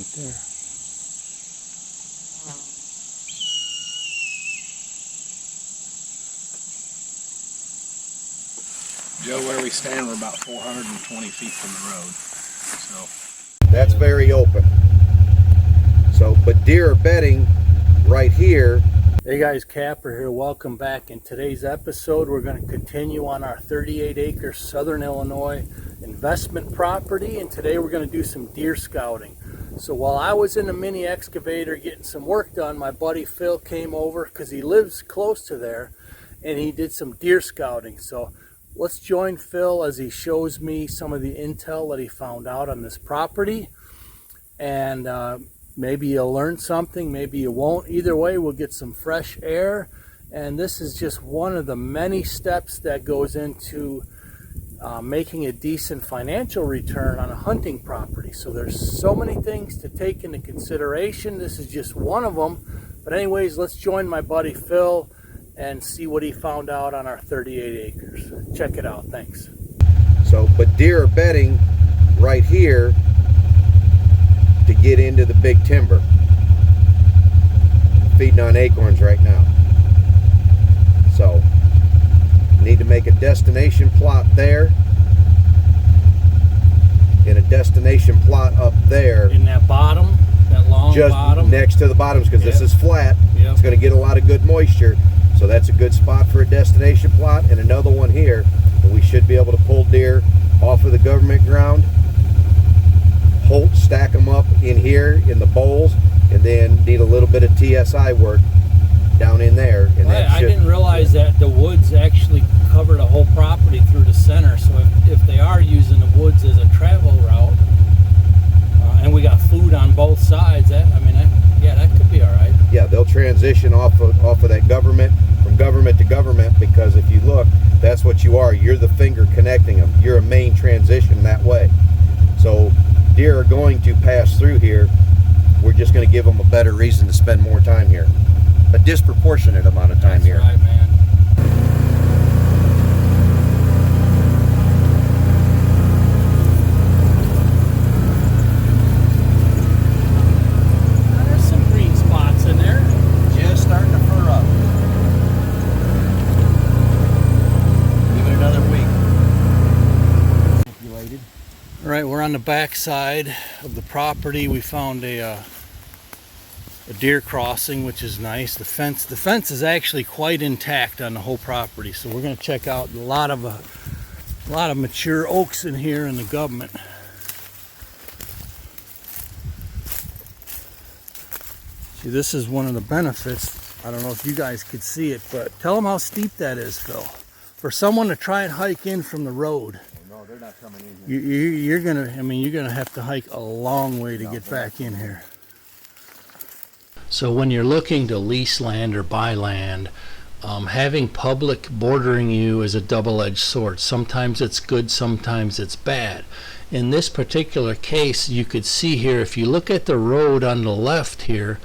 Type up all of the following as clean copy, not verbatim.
right there. Joe, where we stand, we're about 420 feet from the road. So that's very open. So, but deer are bedding right here. Hey guys, Kapper here. Welcome back. In today's episode, we're going to continue on our 38-acre Southern Illinois investment property, and today we're going to do some deer scouting. So while I was in a mini excavator getting some work done, my buddy Phil came over because he lives close to there, and he did some deer scouting. So let's join Phil as he shows me some of the intel that he found out on this property, and maybe you'll learn something, maybe you won't. Either way, we'll get some fresh air, and this is just one of the many steps that goes into making a decent financial return on a hunting property. So there's so many things to take into consideration. This is just one of them. But anyways, let's join my buddy Phil and see what he found out on our 38 acres. Check it out. Thanks. So, but deer are bedding right here to get into the big timber, feeding on acorns right now. So need to make a destination plot there and a destination plot up there In that bottom, that long just bottom, next to the bottoms, because this is flat. It's going to get a lot of good moisture, so that's a good spot for a destination plot. And another one here, and we should be able to pull deer off of the government ground, stack them up in here in the bowls, and then need a little bit of TSI work down in there. And I didn't realize that the woods actually cover the whole property through the center. So if they are using the woods as a travel route, and we got food on both sides, that could be all right. Yeah, they'll transition off of that government, from government to government, because if you look, that's what you are. You're the finger connecting them. You're a main transition that way. So deer are going to pass through here. We're just going to give them a better reason to spend more time here, a disproportionate amount of time here. That's right, man. Now, there's some green spots in there, Just starting to fur up. Give it another week. All right, we're on the back side of the property. We found a deer crossing, which is nice. The fence is actually quite intact on the whole property. So we're going to check out a lot of mature oaks in here in the government. See, this is one of the benefits. I don't know if you guys could see it, but tell them how steep that is, Phil. For someone to try and hike in from the road. No, they're not coming in here. You're gonna have to hike a long way to get back in here. So when you're looking to lease land or buy land, having public bordering you is a double-edged sword. Sometimes it's good, sometimes it's bad. In this particular case, you could see here, if you look at the road on the left here,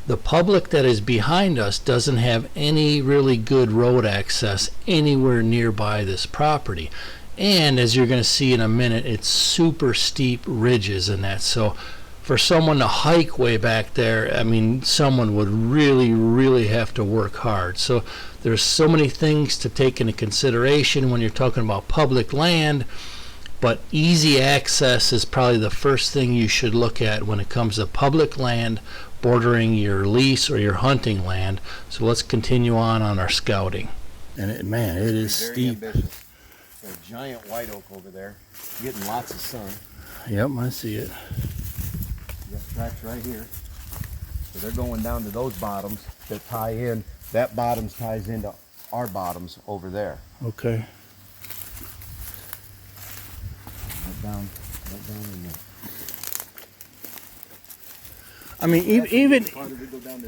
the public that is behind us doesn't have any really good road access anywhere nearby this property. And as you're going to see in a minute, it's super steep ridges and that. So for someone to hike way back there, I mean, someone would really, really have to work hard. So there's so many things to take into consideration when you're talking about public land, but easy access is probably the first thing you should look at when it comes to public land bordering your lease or your hunting land. So let's continue on our scouting. And it is steep. Ambitious. A giant white oak over there, getting lots of sun. Yep, I see it. You got tracks right here. So they're going down to those bottoms that tie in. That bottoms ties into our bottoms over there. Okay. Right down in there. I mean,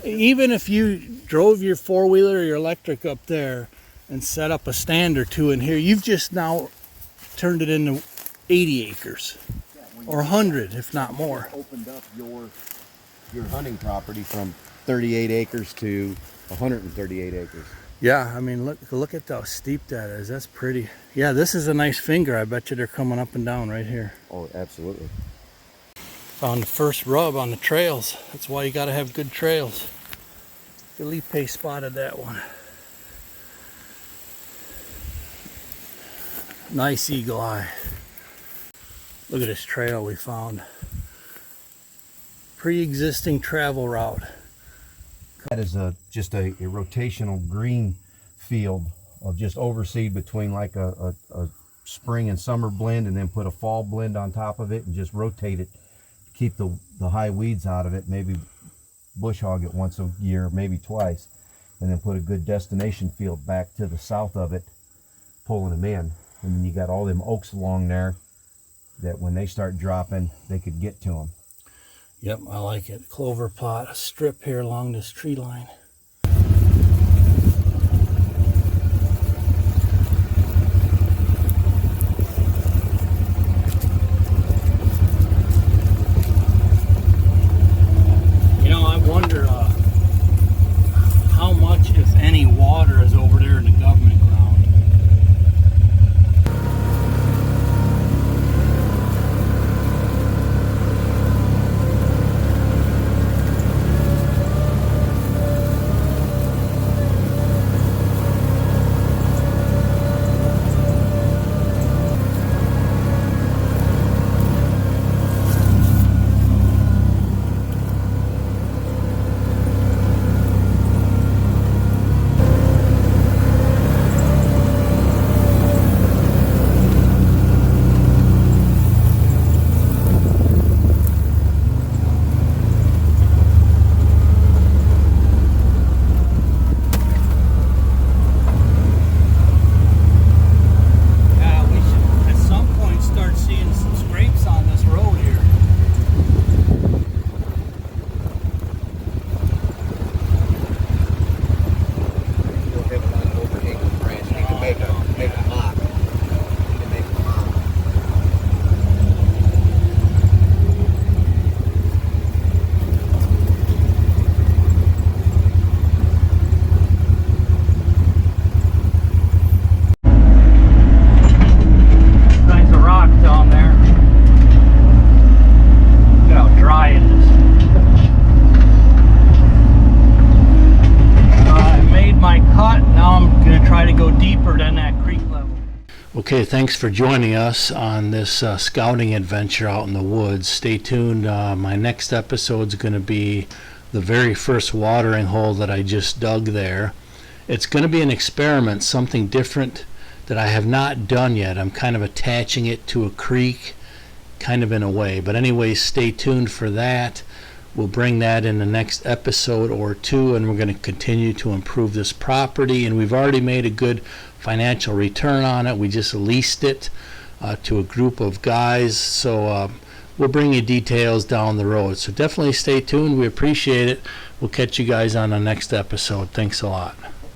even if you drove your four-wheeler or your electric up there and set up a stand or two in here, you've just now turned it into 80 acres or 100, if not more. Opened up your hunting property from 38 acres to 138 acres. Yeah, I mean, look at how steep that is. That's pretty. Yeah, this is a nice finger. I bet you they're coming up and down right here. Oh, absolutely. Found the first rub on the trails. That's why you gotta have good trails. Felipe spotted that one. Nice eagle eye. Look at this trail we found. Pre-existing travel route. That is just a rotational green field of just overseed between like a spring and summer blend, and then put a fall blend on top of it and just rotate it to keep the high weeds out of it. Maybe bush hog it once a year, maybe twice, and then put a good destination field back to the south of it, pulling them in. And then you got all them oaks along there that when they start dropping, they could get to them. Yep, I like it. Clover pot, a strip here along this tree line. You know, I wonder how much, if any, water is over there in the government ground. Okay, thanks for joining us on this scouting adventure out in the woods. Stay tuned. My next episode is going to be the very first watering hole that I just dug there. It's going to be an experiment, something different that I have not done yet. I'm kind of attaching it to a creek, kind of in a way. But anyways, stay tuned for that. We'll bring that in the next episode or two, and we're going to continue to improve this property. And we've already made a good financial return on it. We just leased it to a group of guys. So we'll bring you details down the road. So definitely stay tuned. We appreciate it. We'll catch you guys on the next episode. Thanks a lot.